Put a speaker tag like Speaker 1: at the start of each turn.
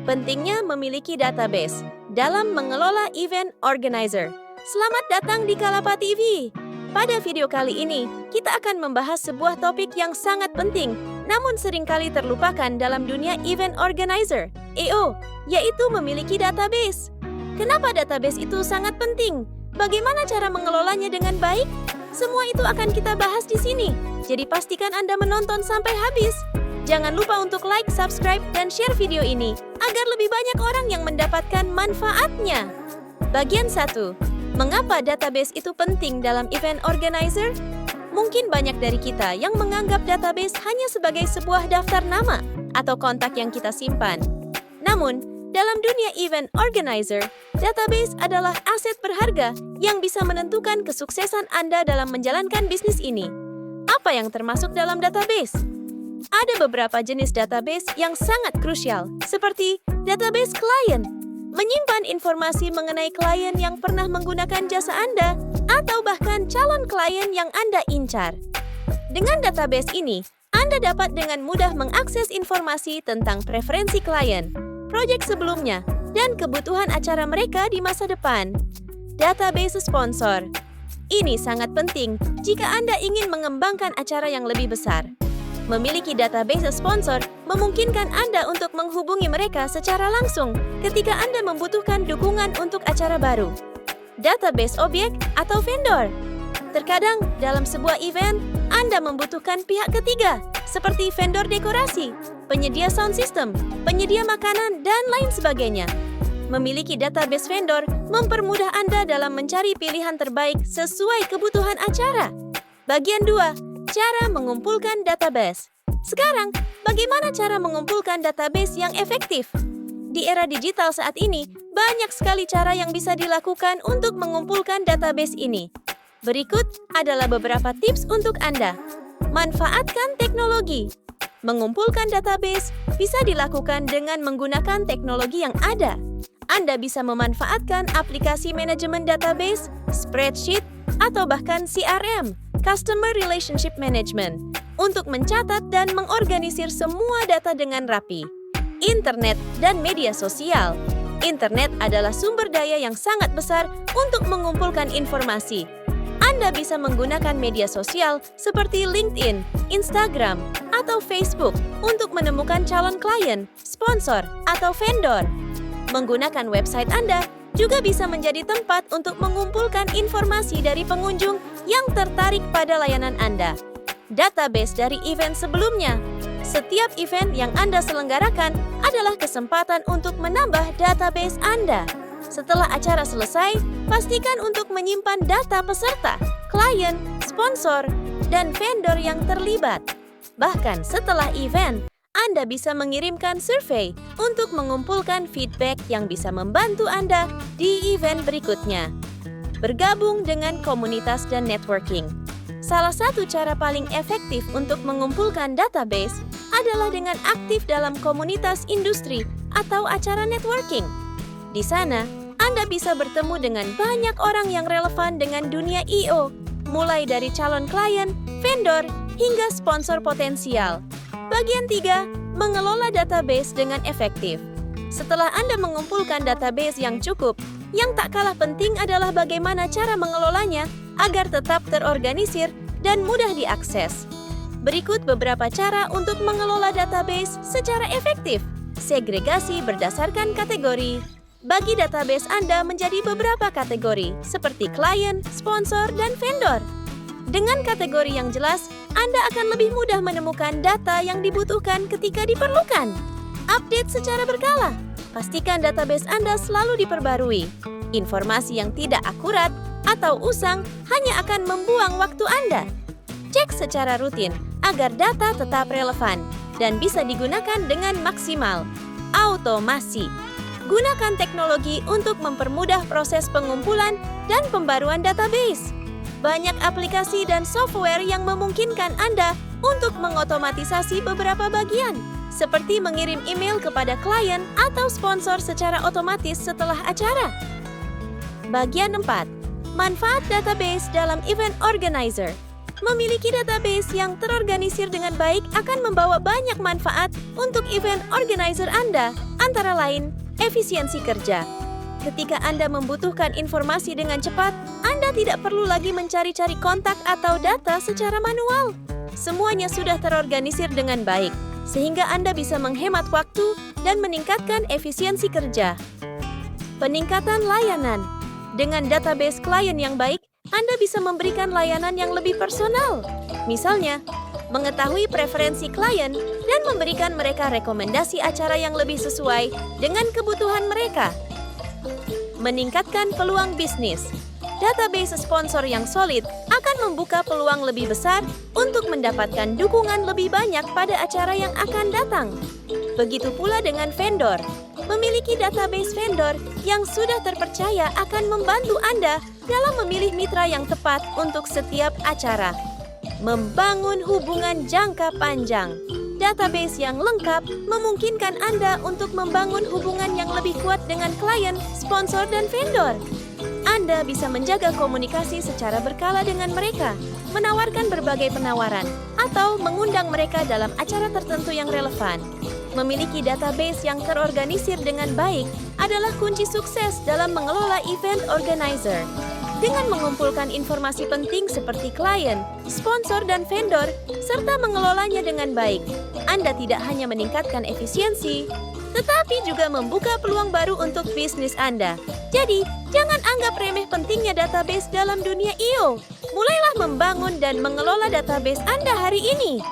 Speaker 1: Pentingnya memiliki database dalam mengelola event organizer. Selamat datang di Kalapa TV. Pada video kali ini, kita akan membahas sebuah topik yang sangat penting, namun seringkali terlupakan dalam dunia event organizer, EO, yaitu memiliki database. Kenapa database itu sangat penting? Bagaimana cara mengelolanya dengan baik? Semua itu akan kita bahas di sini. Jadi pastikan Anda menonton sampai habis. Jangan lupa untuk like, subscribe, dan share video ini agar lebih banyak orang yang mendapatkan manfaatnya. Bagian 1. Mengapa database itu penting dalam event organizer? Mungkin banyak dari kita yang menganggap database hanya sebagai sebuah daftar nama atau kontak yang kita simpan. Namun, dalam dunia event organizer, database adalah aset berharga yang bisa menentukan kesuksesan Anda dalam menjalankan bisnis ini. Apa yang termasuk dalam database? Ada beberapa jenis database yang sangat krusial, seperti database klien, menyimpan informasi mengenai klien yang pernah menggunakan jasa Anda, atau bahkan calon klien yang Anda incar. Dengan database ini, Anda dapat dengan mudah mengakses informasi tentang preferensi klien, proyek sebelumnya, dan kebutuhan acara mereka di masa depan. Database sponsor. Ini sangat penting jika Anda ingin mengembangkan acara yang lebih besar. Memiliki database sponsor memungkinkan Anda untuk menghubungi mereka secara langsung ketika Anda membutuhkan dukungan untuk acara baru. Database objek atau vendor. Terkadang dalam sebuah event, Anda membutuhkan pihak ketiga seperti vendor dekorasi, penyedia sound system, penyedia makanan, dan lain sebagainya. Memiliki database vendor mempermudah Anda dalam mencari pilihan terbaik sesuai kebutuhan acara. Bagian 2. Cara mengumpulkan database. Sekarang, bagaimana cara mengumpulkan database yang efektif? Di era digital saat ini, banyak sekali cara yang bisa dilakukan untuk mengumpulkan database ini. Berikut adalah beberapa tips untuk Anda. Manfaatkan teknologi. Mengumpulkan database bisa dilakukan dengan menggunakan teknologi yang ada. Anda bisa memanfaatkan aplikasi manajemen database, spreadsheet, atau bahkan CRM, Customer Relationship Management, untuk mencatat dan mengorganisir semua data dengan rapi. Internet dan media sosial. Internet adalah sumber daya yang sangat besar untuk mengumpulkan informasi. Anda bisa menggunakan media sosial seperti LinkedIn, Instagram, atau Facebook untuk menemukan calon klien, sponsor, atau vendor. Menggunakan website Anda juga bisa menjadi tempat untuk mengumpulkan informasi dari pengunjung yang tertarik pada layanan Anda. Database dari event sebelumnya. Setiap event yang Anda selenggarakan adalah kesempatan untuk menambah database Anda. Setelah acara selesai, pastikan untuk menyimpan data peserta, klien, sponsor, dan vendor yang terlibat. Bahkan setelah event, Anda bisa mengirimkan survei untuk mengumpulkan feedback yang bisa membantu Anda di event berikutnya. Bergabung dengan komunitas dan networking. Salah satu cara paling efektif untuk mengumpulkan database adalah dengan aktif dalam komunitas industri atau acara networking. Di sana, Anda bisa bertemu dengan banyak orang yang relevan dengan dunia EO, mulai dari calon klien, vendor, hingga sponsor potensial. Bagian 3. Mengelola database dengan efektif. Setelah Anda mengumpulkan database yang cukup, yang tak kalah penting adalah bagaimana cara mengelolanya agar tetap terorganisir dan mudah diakses. Berikut beberapa cara untuk mengelola database secara efektif. Segregasi berdasarkan kategori. Bagi database Anda menjadi beberapa kategori, seperti klien, sponsor, dan vendor. Dengan kategori yang jelas, Anda akan lebih mudah menemukan data yang dibutuhkan ketika diperlukan. Update secara berkala. Pastikan database Anda selalu diperbarui. Informasi yang tidak akurat atau usang hanya akan membuang waktu Anda. Cek secara rutin agar data tetap relevan dan bisa digunakan dengan maksimal. Automasi. Gunakan teknologi untuk mempermudah proses pengumpulan dan pembaruan database. Banyak aplikasi dan software yang memungkinkan Anda untuk mengotomatisasi beberapa bagian, seperti mengirim email kepada klien atau sponsor secara otomatis setelah acara. Bagian 4. Manfaat database dalam event organizer. Memiliki database yang terorganisir dengan baik akan membawa banyak manfaat untuk event organizer Anda Antara lain, efisiensi kerja. Ketika Anda membutuhkan informasi dengan cepat, Anda tidak perlu lagi mencari-cari kontak atau data secara manual. Semuanya sudah terorganisir dengan baik, sehingga Anda bisa menghemat waktu dan meningkatkan efisiensi kerja. Peningkatan layanan. Dengan database klien yang baik, Anda bisa memberikan layanan yang lebih personal. Misalnya, mengetahui preferensi klien dan memberikan mereka rekomendasi acara yang lebih sesuai dengan kebutuhan mereka. Meningkatkan peluang bisnis. Database sponsor yang solid akan membuka peluang lebih besar untuk mendapatkan dukungan lebih banyak pada acara yang akan datang. Begitu pula dengan vendor. Memiliki database vendor yang sudah terpercaya akan membantu Anda dalam memilih mitra yang tepat untuk setiap acara. Membangun hubungan jangka panjang. Database yang lengkap memungkinkan Anda untuk membangun hubungan yang lebih kuat dengan klien, sponsor, dan vendor. Anda bisa menjaga komunikasi secara berkala dengan mereka, menawarkan berbagai penawaran, atau mengundang mereka dalam acara tertentu yang relevan. Memiliki database yang terorganisir dengan baik adalah kunci sukses dalam mengelola event organizer. Dengan mengumpulkan informasi penting seperti klien, sponsor, dan vendor, serta mengelolanya dengan baik, Anda tidak hanya meningkatkan efisiensi, tetapi juga membuka peluang baru untuk bisnis Anda. Jadi, jangan anggap remeh pentingnya database dalam dunia I/O. Mulailah membangun dan mengelola database Anda hari ini.